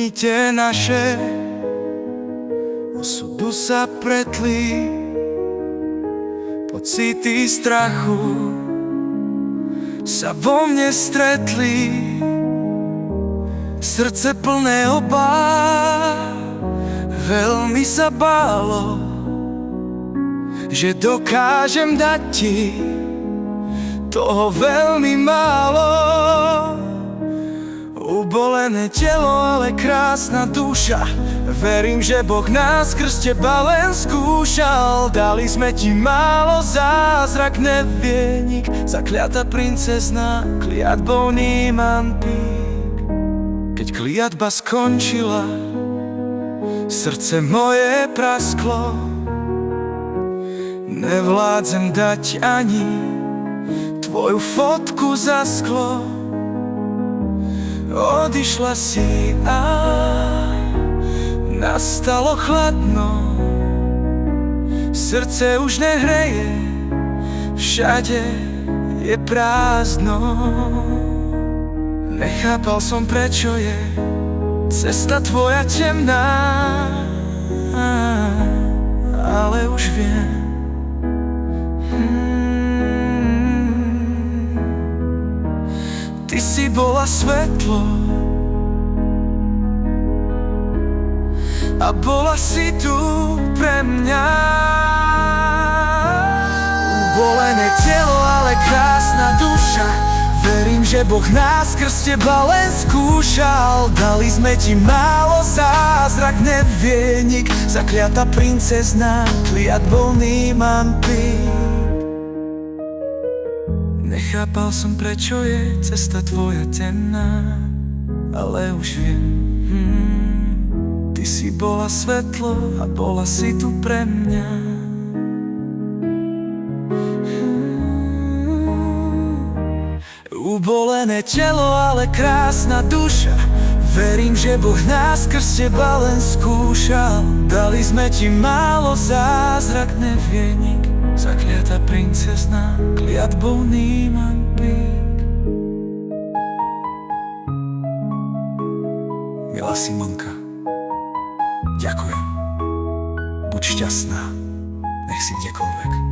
nite naše osudu sa pretli, pocity strachu sa vo mne stretli, srdce plné obáv veľmi sa bálo, že dokážem dať ti toho veľmi málo. Ubolené telo, ale krásna duša, verím, že Boh nás skrz teba len skúšal. Dali sme ti málo, zázrak nevie nik, zakliatá princezná kliatbou nímam pík. Keď kliatba skončila, srdce moje prasklo, nevládzem dať ani tvoju fotku za sklo. Odišla si a nastalo chladno, srdce už nehreje, všade je prázdno. Nechápal som, prečo je cesta tvoja temná, ale už viem. Ty si bola svetlo a bola si tu pre mňa. Ubolené telo, ale krásna duša, verím, že Boh nás skrz teba len skúšal. Dali sme ti málo, zázrak nevie nik, zakliatá princezná kliatbou nímam pík. Nechápal som, prečo je cesta tvoja temná, ale už viem. Ty si bola svetlo a bola si tu pre mňa. Ubolené telo, ale krásna duša, verím, že Boh nás skrz teba len skúšal. Dali sme ti málo, zázrak nevie nik, zakliatá princezná kliatbou nímam pík. Milá Simonka, ďakujem. Buď šťastná, nech si kdekoľvek.